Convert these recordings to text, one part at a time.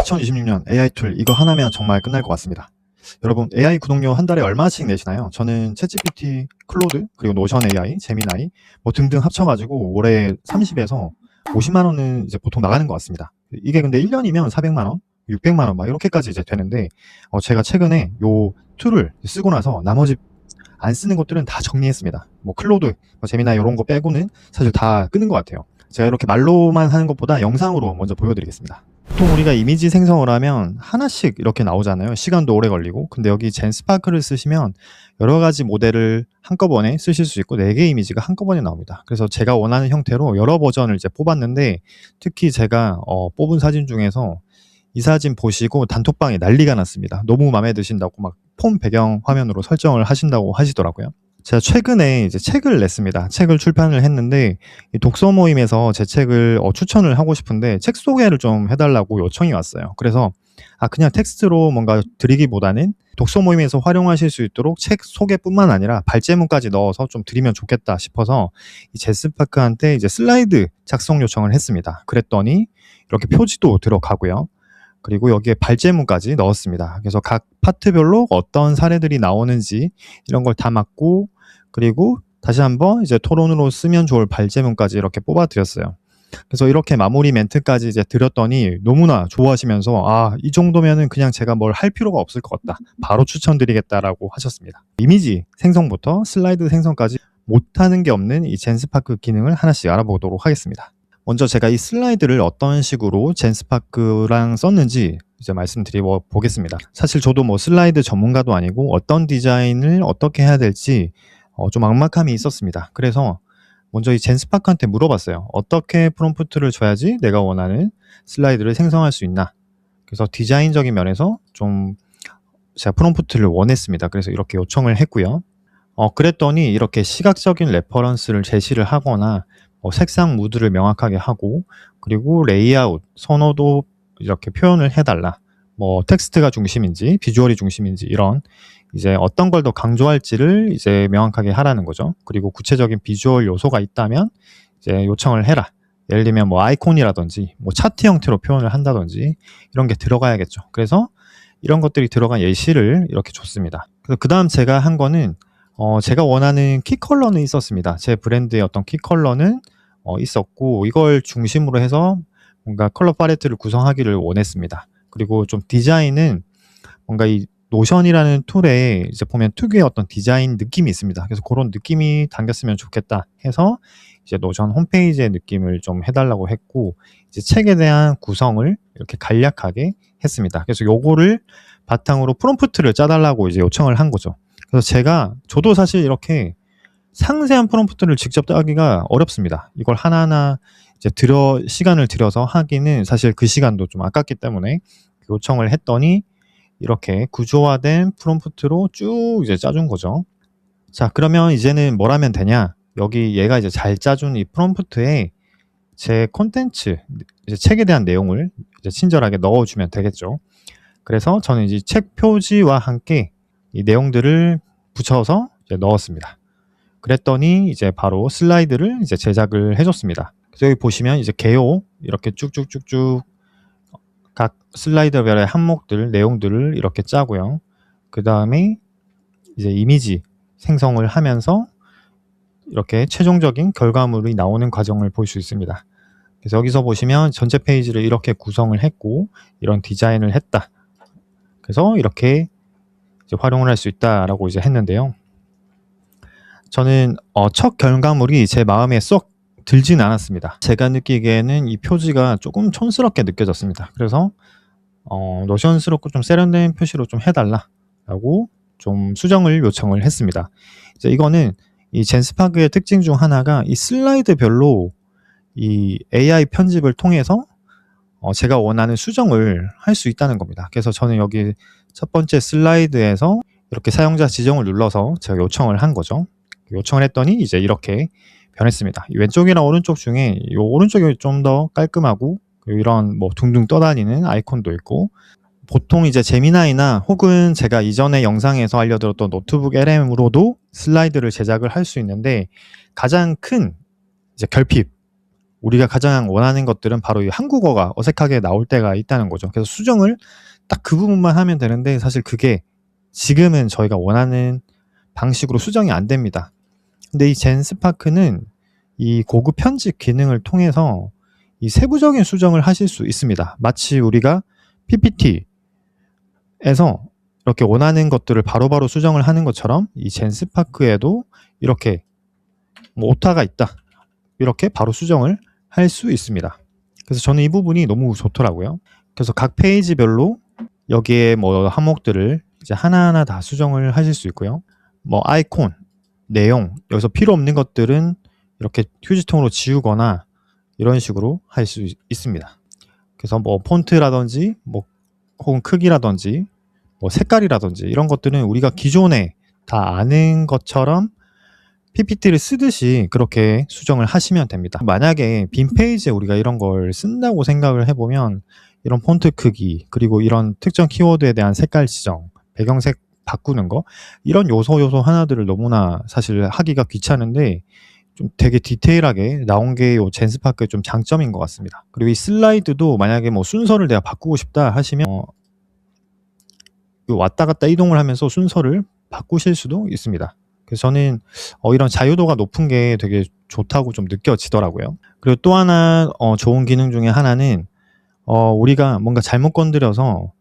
2026년 AI 툴 이거 하나면 정말 끝날 것 같습니다. 여러분 AI 구독료 한 달에 얼마씩 내시나요? 저는 챗GPT, 클로드, 그리고 노션 AI, 제미나이 뭐 등등 합쳐가지고 올해 30에서 50만 원은 이제 보통 나가는 것 같습니다. 이게 근데 1년이면 400만 원, 600만 원 막 이렇게까지 이제 되는데 제가 최근에 요 툴을 쓰고 나서 나머지 안 쓰는 것들은 다 정리했습니다. 뭐 클로드, 뭐 제미나이 이런 거 빼고는 사실 다 끄는 것 같아요. 제가 이렇게 말로만 하는 것보다 영상으로 먼저 보여드리겠습니다. 보통 우리가 이미지 생성을 하면 하나씩 이렇게 나오잖아요. 시간도 오래 걸리고. 근데 여기 젠스파크를 쓰시면 여러 가지 모델을 한꺼번에 쓰실 수 있고 4개 이미지가 한꺼번에 나옵니다. 그래서 제가 원하는 형태로 여러 버전을 이제 뽑았는데 특히 제가 뽑은 사진 중에서 이 사진 보시고 단톡방에 난리가 났습니다. 너무 마음에 드신다고 막 폰 배경 화면으로 설정을 하신다고 하시더라고요. 제가 최근에 이제 책을 냈습니다. 책을 출판을 했는데 이 독서 모임에서 제 책을 추천을 하고 싶은데 책 소개를 좀 해달라고 요청이 왔어요. 그래서 그냥 텍스트로 뭔가 드리기보다는 독서 모임에서 활용하실 수 있도록 책 소개뿐만 아니라 발제문까지 넣어서 좀 드리면 좋겠다 싶어서 이 제스파크한테 이제 슬라이드 작성 요청을 했습니다. 그랬더니 이렇게 표지도 들어가고요. 그리고 여기에 발제문까지 넣었습니다. 그래서 각 파트별로 어떤 사례들이 나오는지 이런 걸 담았고, 그리고 다시 한번 이제 토론으로 쓰면 좋을 발제문까지 이렇게 뽑아 드렸어요. 그래서 이렇게 마무리 멘트까지 이제 드렸더니 너무나 좋아하시면서 이 정도면은 그냥 제가 뭘 할 필요가 없을 것 같다. 바로 추천드리겠다라고 하셨습니다. 이미지 생성부터 슬라이드 생성까지 못하는 게 없는 이 젠스파크 기능을 하나씩 알아보도록 하겠습니다. 먼저 제가 이 슬라이드를 어떤 식으로 젠스파크랑 썼는지 이제 말씀드려 보겠습니다. 사실 저도 뭐 슬라이드 전문가도 아니고 어떤 디자인을 어떻게 해야 될지 좀 막막함이 있었습니다. 그래서 먼저 이 젠스파크한테 물어봤어요. 어떻게 프롬프트를 줘야지 내가 원하는 슬라이드를 생성할 수 있나? 그래서 디자인적인 면에서 좀 제가 프롬프트를 원했습니다. 그래서 이렇게 요청을 했고요. 그랬더니 이렇게 시각적인 레퍼런스를 제시를 하거나 색상 무드를 명확하게 하고, 그리고 레이아웃, 선호도 이렇게 표현을 해달라. 뭐 텍스트가 중심인지 비주얼이 중심인지 이런 이제 어떤 걸 더 강조할지를 이제 명확하게 하라는 거죠. 그리고 구체적인 비주얼 요소가 있다면 이제 요청을 해라. 예를 들면 뭐 아이콘이라든지 뭐 차트 형태로 표현을 한다든지 이런 게 들어가야겠죠. 그래서 이런 것들이 들어간 예시를 이렇게 줬습니다. 그래서 그 다음 제가 한 거는 제가 원하는 키 컬러는 있었습니다. 제 브랜드의 어떤 키 컬러는 있었고, 이걸 중심으로 해서 뭔가 컬러 팔레트를 구성하기를 원했습니다. 그리고 좀 디자인은 뭔가 이 노션이라는 툴에 이제 보면 특유의 어떤 디자인 느낌이 있습니다. 그래서 그런 느낌이 담겼으면 좋겠다 해서 이제 노션 홈페이지의 느낌을 좀 해달라고 했고, 이제 책에 대한 구성을 이렇게 간략하게 했습니다. 그래서 요거를 바탕으로 프롬프트를 짜달라고 이제 요청을 한 거죠. 그래서 저도 사실 이렇게 상세한 프롬프트를 직접 짜기가 어렵습니다. 이걸 하나하나 이제 시간을 들여서 하기는 사실 그 시간도 좀 아깝기 때문에 요청을 했더니 이렇게 구조화된 프롬프트로 쭉 이제 짜준 거죠. 자, 그러면 이제는 뭘 하면 되냐? 여기 얘가 이제 잘 짜준 이 프롬프트에 제 콘텐츠, 이제 책에 대한 내용을 이제 친절하게 넣어주면 되겠죠. 그래서 저는 이제 책 표지와 함께 이 내용들을 붙여서 이제 넣었습니다. 그랬더니 이제 바로 슬라이드를 이제 제작을 해줬습니다. 그래서 여기 보시면 이제 개요 이렇게 쭉쭉쭉쭉 각 슬라이드별의 항목들, 내용들을 이렇게 짜고요. 그 다음에 이제 이미지 생성을 하면서 이렇게 최종적인 결과물이 나오는 과정을 볼 수 있습니다. 그래서 여기서 보시면 전체 페이지를 이렇게 구성을 했고 이런 디자인을 했다. 그래서 이렇게 이제 활용을 할 수 있다라고 이제 했는데요. 저는 첫 결과물이 제 마음에 쏙 들진 않았습니다. 제가 느끼기에는 이 표지가 조금 촌스럽게 느껴졌습니다. 그래서 노션스럽고 좀 세련된 표시로 좀 해달라라고 좀 수정을 요청을 했습니다. 이제 이거는 이 젠스파크의 특징 중 하나가 이 슬라이드별로 이 AI 편집을 통해서 제가 원하는 수정을 할 수 있다는 겁니다. 그래서 저는 여기 첫 번째 슬라이드에서 이렇게 사용자 지정을 눌러서 제가 요청을 한 거죠. 요청을 했더니 이제 이렇게 변했습니다. 왼쪽이랑 오른쪽 중에 이 오른쪽이 좀 더 깔끔하고 이런 뭐 둥둥 떠다니는 아이콘도 있고, 보통 이제 제미나이나 혹은 제가 이전에 영상에서 알려드렸던 노트북 LM으로도 슬라이드를 제작을 할 수 있는데 가장 큰 이제 결핍, 우리가 가장 원하는 것들은 바로 이 한국어가 어색하게 나올 때가 있다는 거죠. 그래서 수정을 딱 그 부분만 하면 되는데 사실 그게 지금은 저희가 원하는 방식으로 수정이 안 됩니다. 근데 이 젠스파크는 이 고급 편집 기능을 통해서 이 세부적인 수정을 하실 수 있습니다. 마치 우리가 PPT에서 이렇게 원하는 것들을 바로바로 수정을 하는 것처럼 이 젠스파크에도 이렇게 뭐 오타가 있다. 이렇게 바로 수정을 할 수 있습니다. 그래서 저는 이 부분이 너무 좋더라고요. 그래서 각 페이지별로 여기에 뭐 항목들을 이제 하나하나 다 수정을 하실 수 있고요. 뭐 아이콘, 내용, 여기서 필요 없는 것들은 이렇게 휴지통으로 지우거나 이런 식으로 할 수 있습니다. 그래서 뭐 폰트라든지 뭐 혹은 크기라든지 뭐 색깔이라든지 이런 것들은 우리가 기존에 다 아는 것처럼 PPT를 쓰듯이 그렇게 수정을 하시면 됩니다. 만약에 빈 페이지에 우리가 이런 걸 쓴다고 생각을 해보면 이런 폰트 크기, 그리고 이런 특정 키워드에 대한 색깔 지정, 배경색 바꾸는 거, 이런 요소 하나들을 너무나 사실 하기가 귀찮은데 좀 되게 디테일하게 나온 게 요 젠스파크의 좀 장점인 것 같습니다. 그리고 이 슬라이드도 만약에 뭐 순서를 내가 바꾸고 싶다 하시면 왔다 갔다 이동을 하면서 순서를 바꾸실 수도 있습니다. 그래서 저는 이런 자유도가 높은 게 되게 좋다고 좀 느껴지더라고요. 그리고 또 하나 좋은 기능 중에 하나는 우리가 뭔가 잘못 건드려서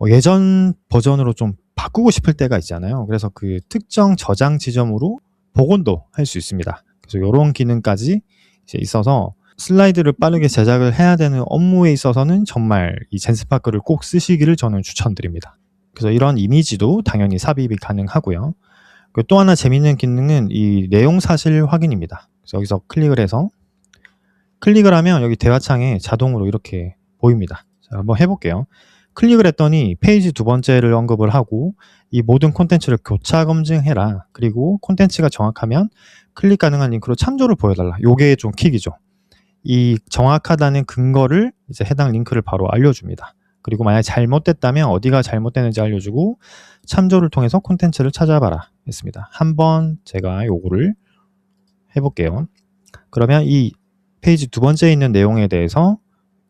예전 버전으로 좀 바꾸고 싶을 때가 있잖아요. 그래서 그 특정 저장 지점으로 복원도 할 수 있습니다. 그래서 이런 기능까지 이제 있어서 슬라이드를 빠르게 제작을 해야 되는 업무에 있어서는 정말 이 젠스파크를 꼭 쓰시기를 저는 추천드립니다. 그래서 이런 이미지도 당연히 삽입이 가능하고요. 그리고 또 하나 재밌는 기능은 이 내용 사실 확인입니다. 그래서 여기서 클릭을 해서 클릭을 하면 여기 대화창에 자동으로 이렇게 보입니다. 자, 한번 해볼게요. 클릭을 했더니 페이지 두 번째를 언급을 하고 이 모든 콘텐츠를 교차 검증해라. 그리고 콘텐츠가 정확하면 클릭 가능한 링크로 참조를 보여달라. 요게 좀 킥이죠. 이 정확하다는 근거를 이제 해당 링크를 바로 알려줍니다. 그리고 만약 잘못됐다면 어디가 잘못됐는지 알려주고 참조를 통해서 콘텐츠를 찾아봐라 했습니다. 한번 제가 요거를 해볼게요. 그러면 이 페이지 두 번째에 있는 내용에 대해서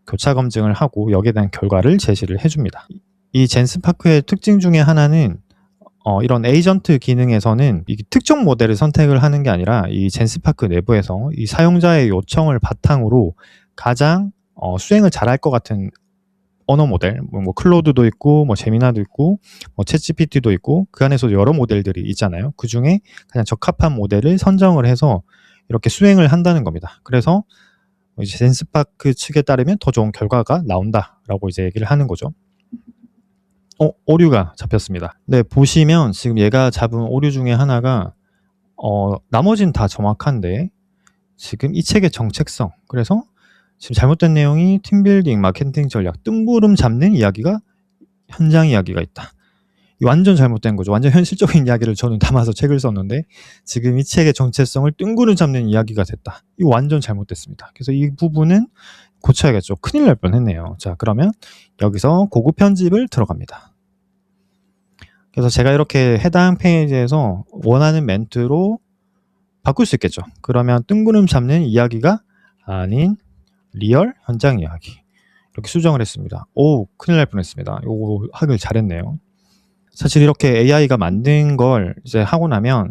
교차 검증을 하고 여기에 대한 결과를 제시를 해줍니다. 이 젠스파크의 특징 중에 하나는 이런 에이전트 기능에서는 이 특정 모델을 선택을 하는 게 아니라 이 젠스파크 내부에서 이 사용자의 요청을 바탕으로 가장 수행을 잘할 것 같은 언어 모델, 뭐 클로드도 있고 뭐 제미나도 있고 뭐 챗GPT도 있고 그 안에서도 여러 모델들이 있잖아요. 그 중에 가장 적합한 모델을 선정을 해서 이렇게 수행을 한다는 겁니다. 그래서 이제 젠스파크 측에 따르면 더 좋은 결과가 나온다라고 이제 얘기를 하는 거죠. 오류가 잡혔습니다. 네, 보시면 지금 얘가 잡은 오류 중에 하나가 나머지는 다 정확한데 지금 이 책의 정책성, 그래서 지금 잘못된 내용이 팀빌딩, 마케팅 전략, 뜬구름 잡는 이야기가 현장 이야기가 있다. 완전 잘못된 거죠. 완전 현실적인 이야기를 저는 담아서 책을 썼는데 지금 이 책의 정체성을 뜬구름 잡는 이야기가 됐다. 이거 완전 잘못됐습니다. 그래서 이 부분은 고쳐야겠죠. 큰일 날 뻔했네요. 자, 그러면 여기서 고급 편집을 들어갑니다. 그래서 제가 이렇게 해당 페이지에서 원하는 멘트로 바꿀 수 있겠죠. 그러면 뜬구름 잡는 이야기가 아닌 리얼 현장 이야기, 이렇게 수정을 했습니다. 오, 큰일 날 뻔했습니다. 이거 하길 잘했네요. 사실 이렇게 AI가 만든 걸 이제 하고 나면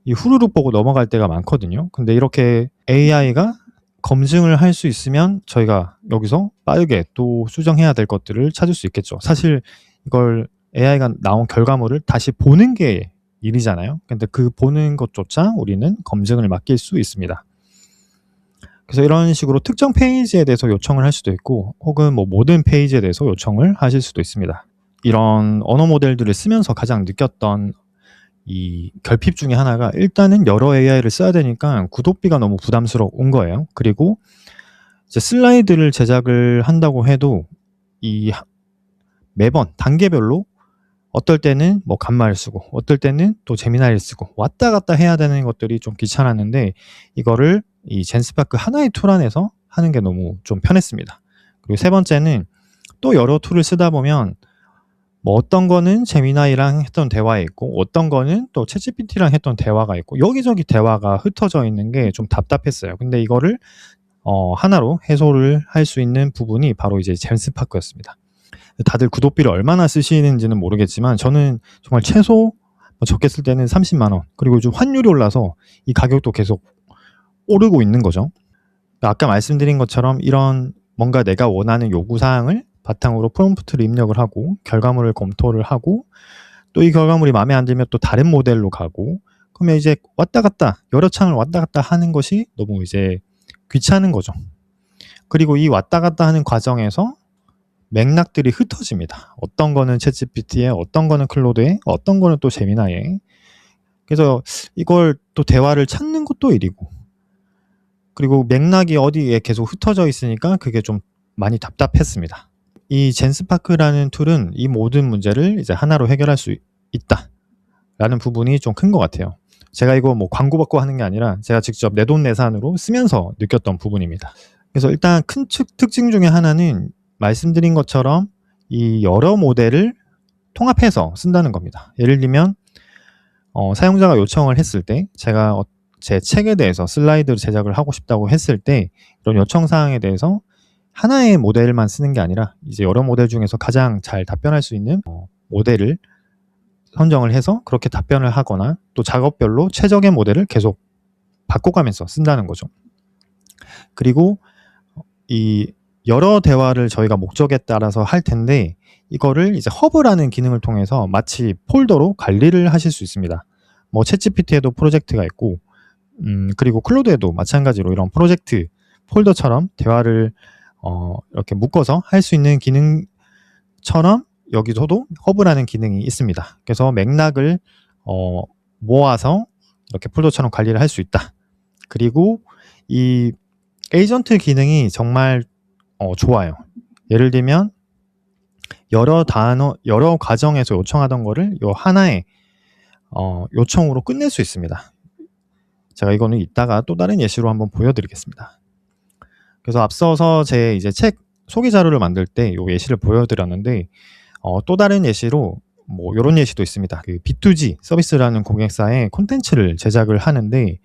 이 후루룩 보고 넘어갈 때가 많거든요. 근데 이렇게 AI가 검증을 할 수 있으면 저희가 여기서 빠르게 또 수정해야 될 것들을 찾을 수 있겠죠. 사실 이걸 AI가 나온 결과물을 다시 보는 게 일이잖아요. 근데 그 보는 것조차 우리는 검증을 맡길 수 있습니다. 그래서 이런 식으로 특정 페이지에 대해서 요청을 할 수도 있고 혹은 뭐 모든 페이지에 대해서 요청을 하실 수도 있습니다. 이런 언어 모델들을 쓰면서 가장 느꼈던 이 결핍 중에 하나가 일단은 여러 AI를 써야 되니까 구독비가 너무 부담스러운 거예요. 그리고 이제 슬라이드를 제작을 한다고 해도 이 매번 단계별로 어떨 때는 뭐 간마를 쓰고 어떨 때는 또 제미나이를 쓰고 왔다 갔다 해야 되는 것들이 좀 귀찮았는데 이거를 이 젠스파크 하나의 툴 안에서 하는 게 너무 좀 편했습니다. 그리고 세 번째는 또 여러 툴을 쓰다 보면 뭐 어떤 거는 제미나이랑 했던 대화에 있고 어떤 거는 또 챗GPT랑 했던 대화가 있고 여기저기 대화가 흩어져 있는 게 좀 답답했어요. 근데 이거를 하나로 해소를 할 수 있는 부분이 바로 이제 젠스파크였습니다. 다들 구독비를 얼마나 쓰시는지는 모르겠지만 저는 정말 최소 적게 쓸 때는 30만 원, 그리고 요즘 환율이 올라서 이 가격도 계속 오르고 있는 거죠. 아까 말씀드린 것처럼 이런 뭔가 내가 원하는 요구사항을 바탕으로 프롬프트를 입력을 하고 결과물을 검토를 하고 또 이 결과물이 마음에 안 들면 또 다른 모델로 가고, 그러면 이제 왔다 갔다 여러 창을 왔다 갔다 하는 것이 너무 이제 귀찮은 거죠. 그리고 이 왔다 갔다 하는 과정에서 맥락들이 흩어집니다. 어떤 거는 챗GPT에, 어떤 거는 클로드에, 어떤 거는 또 제미나이에. 그래서 이걸 또 대화를 찾는 것도 일이고, 그리고 맥락이 어디에 계속 흩어져 있으니까 그게 좀 많이 답답했습니다. 이 젠스파크라는 툴은 이 모든 문제를 이제 하나로 해결할 수 있다 라는 부분이 좀 큰 것 같아요. 제가 이거 뭐 광고 받고 하는 게 아니라 제가 직접 내돈내산으로 쓰면서 느꼈던 부분입니다. 그래서 일단 큰 특징 중에 하나는 말씀드린 것처럼 이 여러 모델을 통합해서 쓴다는 겁니다. 예를 들면 사용자가 요청을 했을 때, 제가 제 책에 대해서 슬라이드를 제작을 하고 싶다고 했을 때 이런 요청 사항에 대해서 하나의 모델만 쓰는 게 아니라 이제 여러 모델 중에서 가장 잘 답변할 수 있는 모델을 선정을 해서 그렇게 답변을 하거나 또 작업별로 최적의 모델을 계속 바꿔가면서 쓴다는 거죠. 그리고 이 여러 대화를 저희가 목적에 따라서 할 텐데 이거를 이제 허브라는 기능을 통해서 마치 폴더로 관리를 하실 수 있습니다. 뭐 챗GPT에도 프로젝트가 있고 그리고 클로드에도 마찬가지로 이런 프로젝트 폴더처럼 대화를 이렇게 묶어서 할 수 있는 기능처럼 여기서도 허브라는 기능이 있습니다. 그래서 맥락을 모아서 이렇게 폴더처럼 관리를 할 수 있다. 그리고 이 에이전트 기능이 정말 좋아요. 예를 들면 여러 과정에서 요청하던 거를 요 하나의 요청으로 끝낼 수 있습니다. 제가 이거는 이따가 또 다른 예시로 한번 보여드리겠습니다. 그래서 앞서서 제 이제 책 소개 자료를 만들 때 요 예시를 보여드렸는데 또 다른 예시로 뭐 이런 예시도 있습니다. 그 B2G 서비스라는 고객사에 콘텐츠를 제작을 하는데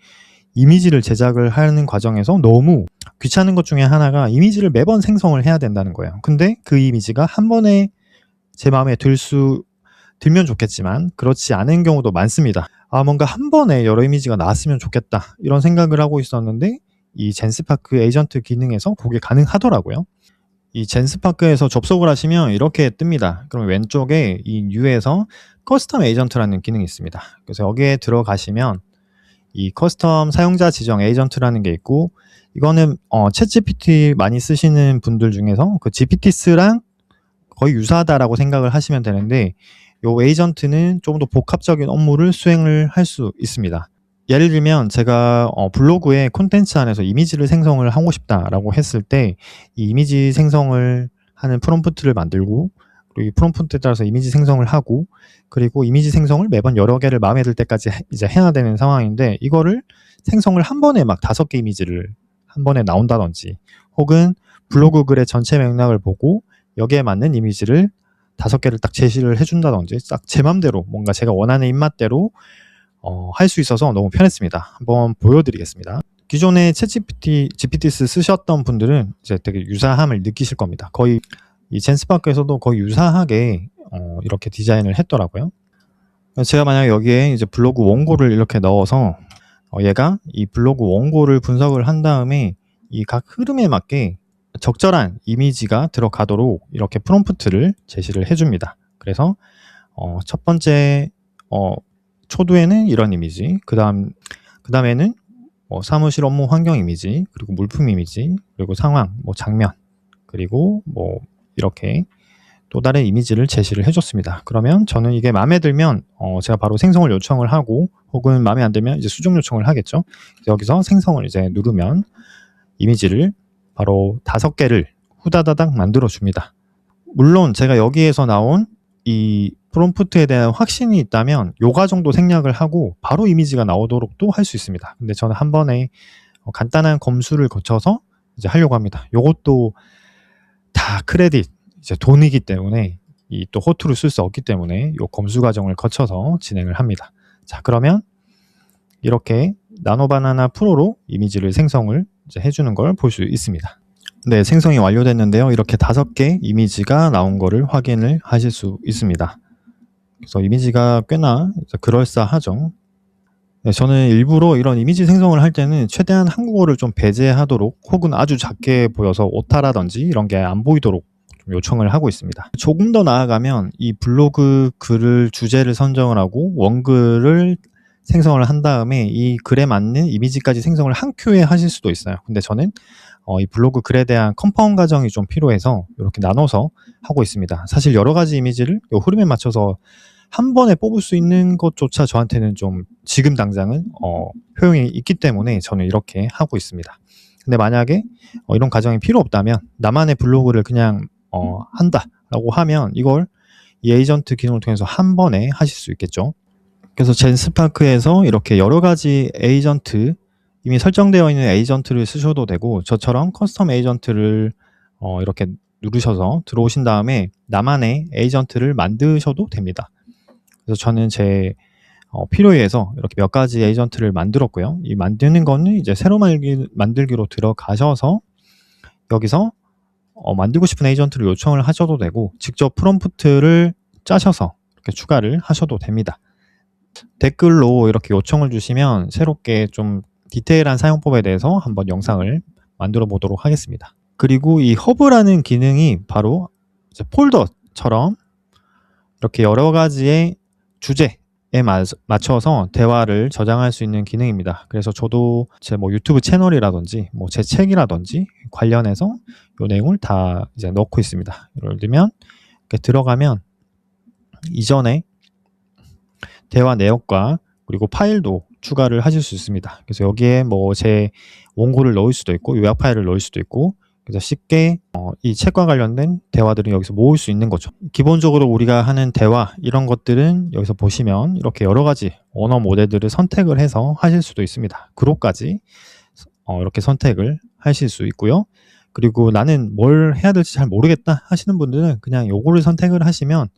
이미지를 제작을 하는 과정에서 너무 귀찮은 것 중에 하나가 이미지를 매번 생성을 해야 된다는 거예요. 근데 그 이미지가 한 번에 제 마음에 들면 좋겠지만 그렇지 않은 경우도 많습니다. 뭔가 한 번에 여러 이미지가 나왔으면 좋겠다 이런 생각을 하고 있었는데 이 젠스파크 에이전트 기능에서 그게 가능하더라고요. 이 젠스파크에서 접속을 하시면 이렇게 뜹니다. 그럼 왼쪽에 이 뉴에서 커스텀 에이전트라는 기능이 있습니다. 그래서 여기에 들어가시면 이 커스텀 사용자 지정 에이전트라는 게 있고, 이거는 챗GPT 많이 쓰시는 분들 중에서 그 GPT스랑 거의 유사하다라고 생각을 하시면 되는데, 이 에이전트는 좀 더 복합적인 업무를 수행을 할 수 있습니다. 예를 들면 제가 블로그에 콘텐츠 안에서 이미지를 생성을 하고 싶다라고 했을 때 이 이미지 생성을 하는 프롬프트를 만들고, 그리고 이 프롬프트에 따라서 이미지 생성을 하고, 그리고 이미지 생성을 매번 여러 개를 마음에 들 때까지 이제 해야 되는 상황인데, 이거를 생성을 한 번에 막 5개 이미지를 한 번에 나온다든지, 혹은 블로그 글의 전체 맥락을 보고 여기에 맞는 이미지를 5개를 딱 제시를 해준다든지, 딱 제 맘대로 뭔가 제가 원하는 입맛대로 할 수 있어서 너무 편했습니다. 한번 보여드리겠습니다. 기존에 GPTs 쓰셨던 분들은 이제 되게 유사함을 느끼실 겁니다. 거의 이 젠스파크에서도 거의 유사하게 이렇게 디자인을 했더라고요. 제가 만약에 여기에 이제 블로그 원고를 이렇게 넣어서 얘가 이 블로그 원고를 분석을 한 다음에 이 각 흐름에 맞게 적절한 이미지가 들어가도록 이렇게 프롬프트를 제시를 해줍니다. 그래서 첫 번째 초두에는 이런 이미지, 그 다음에는 사무실 업무 환경 이미지, 그리고 물품 이미지, 그리고 상황, 장면, 그리고 이렇게 또 다른 이미지를 제시를 해줬습니다. 그러면 저는 이게 마음에 들면 제가 바로 생성을 요청을 하고, 혹은 마음에 안 들면 이제 수정 요청을 하겠죠. 여기서 생성을 이제 누르면 이미지를 바로 5개를 후다다닥 만들어 줍니다. 물론 제가 여기에서 나온 이 프롬프트에 대한 확신이 있다면 요가 정도 생략을 하고 바로 이미지가 나오도록도 할 수 있습니다. 근데 저는 한 번에 간단한 검수를 거쳐서 이제 하려고 합니다. 요것도 다 크레딧, 이제 돈이기 때문에 이 또 호투를 쓸 수 없기 때문에 요 검수 과정을 거쳐서 진행을 합니다. 자, 그러면 이렇게 나노바나나 프로로 이미지를 생성을 이제 해주는 걸 볼 수 있습니다. 네, 생성이 완료됐는데요. 이렇게 5개 이미지가 나온 거를 확인을 하실 수 있습니다. 그래서 이미지가 꽤나 그럴싸하죠. 네, 저는 일부러 이런 이미지 생성을 할 때는 최대한 한국어를 좀 배제하도록, 혹은 아주 작게 보여서 오타라든지 이런 게 안 보이도록 좀 요청을 하고 있습니다. 조금 더 나아가면 이 블로그 글을 주제를 선정을 하고 원글을 생성을 한 다음에 이 글에 맞는 이미지까지 생성을 한 큐에 하실 수도 있어요. 근데 저는 이 블로그 글에 대한 컴파운드 과정이 좀 필요해서 이렇게 나눠서 하고 있습니다. 사실 여러 가지 이미지를 이 흐름에 맞춰서 한 번에 뽑을 수 있는 것조차 저한테는 좀 지금 당장은 효용이 있기 때문에 저는 이렇게 하고 있습니다. 근데 만약에 이런 과정이 필요 없다면, 나만의 블로그를 그냥 한다라고 하면 이걸 이 에이전트 기능을 통해서 한 번에 하실 수 있겠죠. 그래서 젠스파크에서 이렇게 여러 가지 에이전트, 이미 설정되어 있는 에이전트를 쓰셔도 되고, 저처럼 커스텀 에이전트를 이렇게 누르셔서 들어오신 다음에 나만의 에이전트를 만드셔도 됩니다. 그래서 저는 제 필요에 의해서 이렇게 몇 가지 에이전트를 만들었고요. 이 만드는 거는 이제 새로 만들기로 들어가셔서 여기서 만들고 싶은 에이전트를 요청을 하셔도 되고, 직접 프롬프트를 짜셔서 이렇게 추가를 하셔도 됩니다. 댓글로 이렇게 요청을 주시면 새롭게 좀 디테일한 사용법에 대해서 한번 영상을 만들어 보도록 하겠습니다. 그리고 이 허브라는 기능이 바로 이제 폴더처럼 이렇게 여러 가지의 주제에 맞춰서 대화를 저장할 수 있는 기능입니다. 그래서 저도 제 유튜브 채널이라든지 제 책이라든지 관련해서 이 내용을 다 이제 넣고 있습니다. 예를 들면 이렇게 들어가면 이전에 대화 내역과 그리고 파일도 추가를 하실 수 있습니다. 그래서 여기에 제 원고를 넣을 수도 있고 요약 파일을 넣을 수도 있고, 그래서 쉽게 이 책과 관련된 대화들은 여기서 모을 수 있는 거죠. 기본적으로 우리가 하는 대화, 이런 것들은 여기서 보시면 이렇게 여러 가지 언어 모델들을 선택을 해서 하실 수도 있습니다. 그룹까지 이렇게 선택을 하실 수 있고요. 그리고 나는 뭘 해야 될지 잘 모르겠다 하시는 분들은 그냥 요거를 선택을 하시면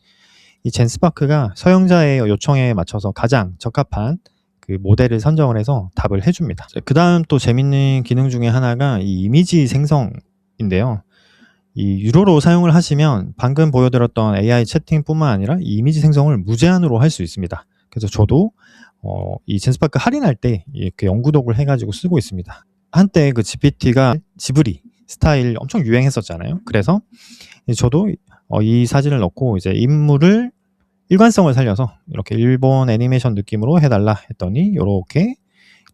이 젠스파크가 사용자의 요청에 맞춰서 가장 적합한 그 모델을 선정을 해서 답을 해줍니다. 그 다음 또 재밌는 기능 중에 하나가 이 이미지 생성인데요. 이 유료로 사용을 하시면 방금 보여드렸던 AI 채팅뿐만 아니라 이 이미지 생성을 무제한으로 할 수 있습니다. 그래서 저도 이 젠스파크 할인할 때 이렇게 연구독을 해가지고 쓰고 있습니다. 한때 그 GPT가 지브리 스타일 엄청 유행했었잖아요. 그래서 저도 이 사진을 넣고 이제 인물을 일관성을 살려서 이렇게 일본 애니메이션 느낌으로 해달라 했더니 이렇게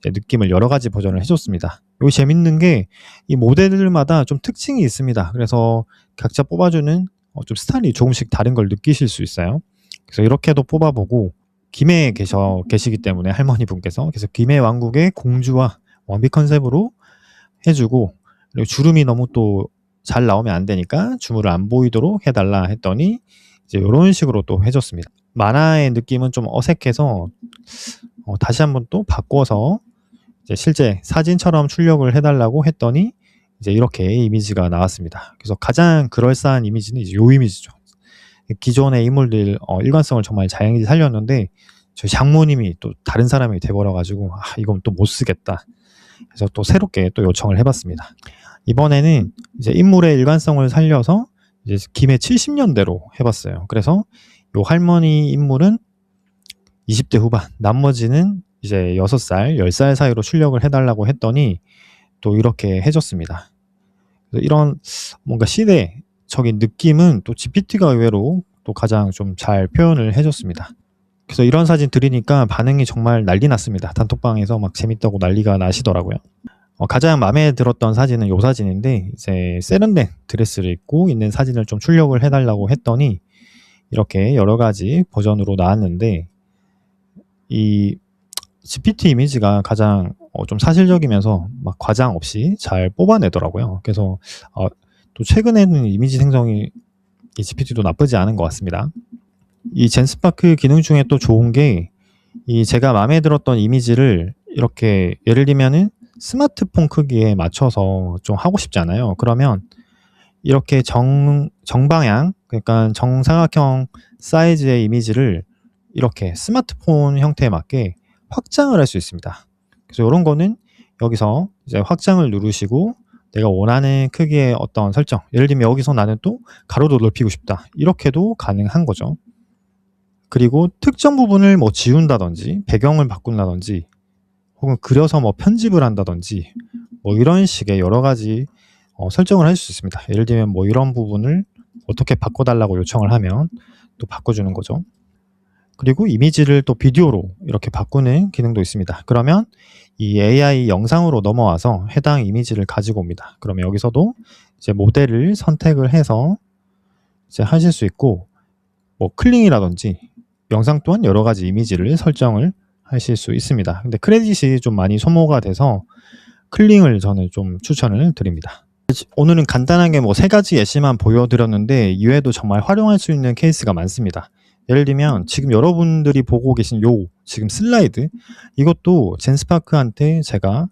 느낌을 여러 가지 버전을 해줬습니다. 여기 재밌는 게 이 모델들마다 좀 특징이 있습니다. 그래서 각자 뽑아주는 좀 스타일이 조금씩 다른 걸 느끼실 수 있어요. 그래서 이렇게도 뽑아보고, 김해에 계시기 때문에 할머니 분께서, 그래서 김해 왕국의 공주와 왕비 컨셉으로 해주고, 그리고 주름이 너무 또 잘 나오면 안 되니까 주름을 안 보이도록 해달라 했더니 이제 이런 식으로 또 해줬습니다. 만화의 느낌은 좀 어색해서 다시 한번 또 바꿔서 이제 실제 사진처럼 출력을 해달라고 했더니 이제 이렇게 이미지가 나왔습니다. 그래서 가장 그럴싸한 이미지는 이제 이 이미지죠. 기존의 인물들 일관성을 정말 자연히 살렸는데 저희 장모님이 또 다른 사람이 돼버려가지고 이건 또 못 쓰겠다. 그래서 또 새롭게 또 요청을 해봤습니다. 이번에는 이제 인물의 일관성을 살려서 이제 김해 70년대로 해봤어요. 그래서 요 할머니 인물은 20대 후반, 나머지는 이제 6살, 10살 사이로 출력을 해달라고 했더니 또 이렇게 해줬습니다. 이런 뭔가 시대적인 느낌은 또 GPT가 의외로 또 가장 좀 잘 표현을 해줬습니다. 그래서 이런 사진 드리니까 반응이 정말 난리 났습니다. 단톡방에서 막 재밌다고 난리가 나시더라고요. 가장 마음에 들었던 사진은 이 사진인데, 이제 세련된 드레스를 입고 있는 사진을 좀 출력을 해달라고 했더니 이렇게 여러 가지 버전으로 나왔는데, 이 GPT 이미지가 가장 좀 사실적이면서 막 과장 없이 잘 뽑아내더라고요. 그래서 또 최근에는 이미지 생성이 이 GPT도 나쁘지 않은 것 같습니다. 이 젠스파크 기능 중에 또 좋은 게, 이 제가 마음에 들었던 이미지를 이렇게 예를 들면은 스마트폰 크기에 맞춰서 좀 하고 싶잖아요. 그러면 이렇게 정방향, 그러니까 정사각형 사이즈의 이미지를 이렇게 스마트폰 형태에 맞게 확장을 할 수 있습니다. 그래서 이런 거는 여기서 이제 확장을 누르시고 내가 원하는 크기의 어떤 설정, 예를 들면 여기서 나는 또 가로도 넓히고 싶다, 이렇게도 가능한 거죠. 그리고 특정 부분을 뭐 지운다든지 배경을 바꾼다든지 혹은 그려서 뭐 편집을 한다든지 뭐 이런 식의 여러 가지 설정을 할 수 있습니다. 예를 들면 뭐 이런 부분을 어떻게 바꿔달라고 요청을 하면 또 바꿔주는 거죠. 그리고 이미지를 또 비디오로 이렇게 바꾸는 기능도 있습니다. 그러면 이 AI 영상으로 넘어와서 해당 이미지를 가지고 옵니다. 그러면 여기서도 이제 모델을 선택을 해서 이제 하실 수 있고, 뭐 클링이라든지 영상 또한 여러 가지 이미지를 설정을 하실 수 있습니다. 근데 크레딧이 좀 많이 소모가 돼서 클링을 저는 좀 추천을 드립니다. 오늘은 간단하게 뭐 3가지 예시만 보여드렸는데 이외에도 정말 활용할 수 있는 케이스가 많습니다. 예를 들면 지금 여러분들이 보고 계신 지금 슬라이드, 이것도 젠스파크한테 제가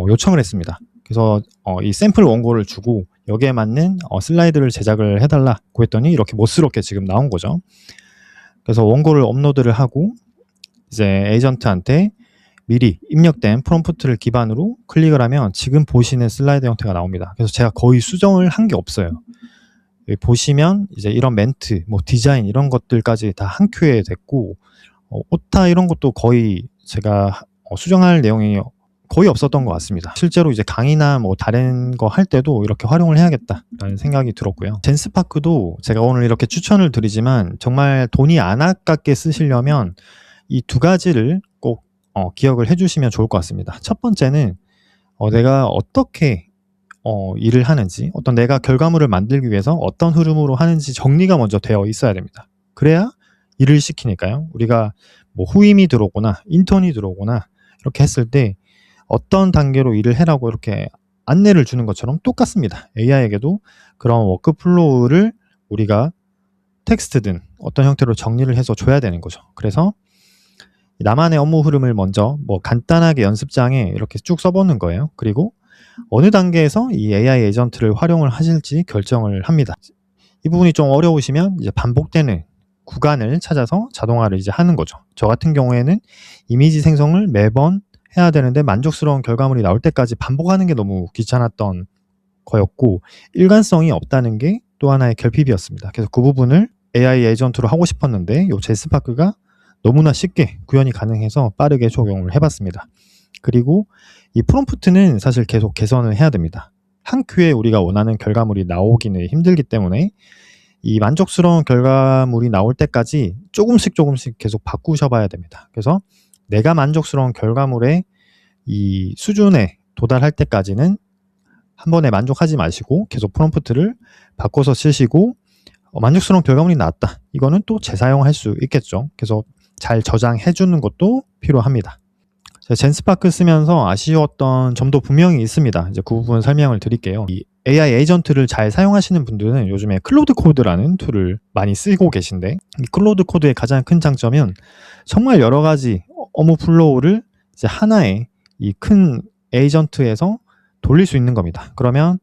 요청을 했습니다. 그래서 이 샘플 원고를 주고 여기에 맞는 슬라이드를 제작을 해달라고 했더니 이렇게 멋스럽게 지금 나온 거죠. 그래서 원고를 업로드를 하고 이제 에이전트한테 미리 입력된 프롬프트를 기반으로 클릭을 하면 지금 보시는 슬라이드 형태가 나옵니다. 그래서 제가 거의 수정을 한 게 없어요. 여기 보시면 이제 이런 멘트, 뭐 디자인 이런 것들까지 다 한 큐에 됐고, 오타 이런 것도 거의 제가 수정할 내용이 거의 없었던 것 같습니다. 실제로 이제 강의나 뭐 다른 거 할 때도 이렇게 활용을 해야겠다라는 생각이 들었고요. 젠스파크도 제가 오늘 이렇게 추천을 드리지만 정말 돈이 안 아깝게 쓰시려면 이 2가지를 꼭 기억을 해주시면 좋을 것 같습니다. 첫 번째는 내가 어떻게 일을 하는지, 어떤 내가 결과물을 만들기 위해서 어떤 흐름으로 하는지 정리가 먼저 되어 있어야 됩니다. 그래야 일을 시키니까요. 우리가 뭐 후임이 들어오거나 인턴이 들어오거나 이렇게 했을 때 어떤 단계로 일을 해라고 이렇게 안내를 주는 것처럼 똑같습니다. AI에게도 그런 워크플로우를 우리가 텍스트든 어떤 형태로 정리를 해서 줘야 되는 거죠. 그래서 나만의 업무 흐름을 먼저 뭐 간단하게 연습장에 이렇게 쭉 써보는 거예요. 그리고 어느 단계에서 이 AI 에이전트를 활용을 하실지 결정을 합니다. 이 부분이 좀 어려우시면 이제 반복되는 구간을 찾아서 자동화를 이제 하는 거죠. 저 같은 경우에는 이미지 생성을 매번 해야 되는데 만족스러운 결과물이 나올 때까지 반복하는 게 너무 귀찮았던 거였고, 일관성이 없다는 게 또 하나의 결핍이었습니다. 그래서 그 부분을 AI 에이전트로 하고 싶었는데 이 젠스파크가 너무나 쉽게 구현이 가능해서 빠르게 적용을 해봤습니다. 그리고 이 프롬프트는 사실 계속 개선을 해야 됩니다. 한 큐에 우리가 원하는 결과물이 나오기는 힘들기 때문에 이 만족스러운 결과물이 나올 때까지 조금씩 계속 바꾸셔봐야 됩니다. 그래서 내가 만족스러운 결과물의 이 수준에 도달할 때까지는 한 번에 만족하지 마시고 계속 프롬프트를 바꿔서 쓰시고, 만족스러운 결과물이 나왔다, 이거는 또 재사용할 수 있겠죠. 그래서 잘 저장해 주는 것도 필요합니다. 젠스파크 쓰면서 아쉬웠던 점도 분명히 있습니다. 이제 그 부분 설명을 드릴게요. 이 AI 에이전트를 잘 사용하시는 분들은 요즘에 클로드 코드라는 툴을 많이 쓰고 계신데, 이 클로드 코드의 가장 큰 장점은 정말 여러 가지 업무 플로우를 이제 하나의 이 큰 에이전트에서 돌릴 수 있는 겁니다. 그러면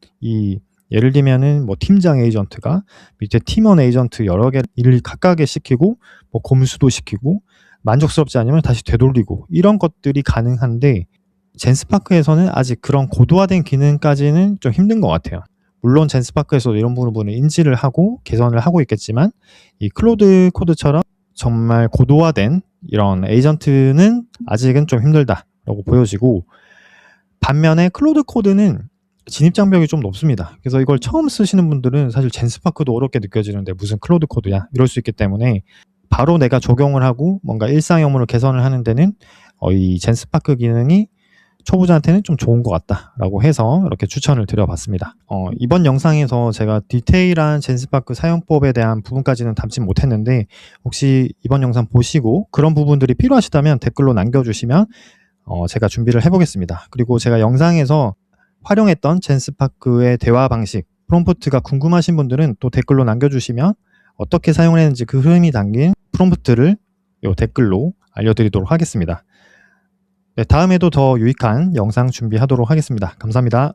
예를 들면은 뭐 팀장 에이전트가 밑에 팀원 에이전트 여러 개 일을 각각에 시키고 뭐 검수도 시키고 만족스럽지 않으면 다시 되돌리고 이런 것들이 가능한데, 젠스파크에서는 아직 그런 고도화된 기능까지는 좀 힘든 것 같아요. 물론 젠스파크에서도 이런 부분을 인지를 하고 개선을 하고 있겠지만 이 클로드 코드처럼 정말 고도화된 이런 에이전트는 아직은 좀 힘들다라고 보여지고, 반면에 클로드 코드는 진입장벽이 좀 높습니다. 그래서 이걸 처음 쓰시는 분들은 사실 젠스파크도 어렵게 느껴지는데 무슨 클로드 코드야 이럴 수 있기 때문에 바로 내가 적용을 하고 뭔가 일상 업무를 개선을 하는 데는 이 젠스파크 기능이 초보자한테는 좀 좋은 것 같다라고 해서 이렇게 추천을 드려봤습니다. 이번 영상에서 제가 디테일한 젠스파크 사용법에 대한 부분까지는 담지 못했는데, 혹시 이번 영상 보시고 그런 부분들이 필요하시다면 댓글로 남겨주시면 제가 준비를 해보겠습니다. 그리고 제가 영상에서 활용했던 젠스파크의 대화 방식, 프롬프트가 궁금하신 분들은 또 댓글로 남겨주시면 어떻게 사용을 했는지 그 흐름이 담긴 프롬프트를 이 댓글로 알려드리도록 하겠습니다. 네, 다음에도 더 유익한 영상 준비하도록 하겠습니다. 감사합니다.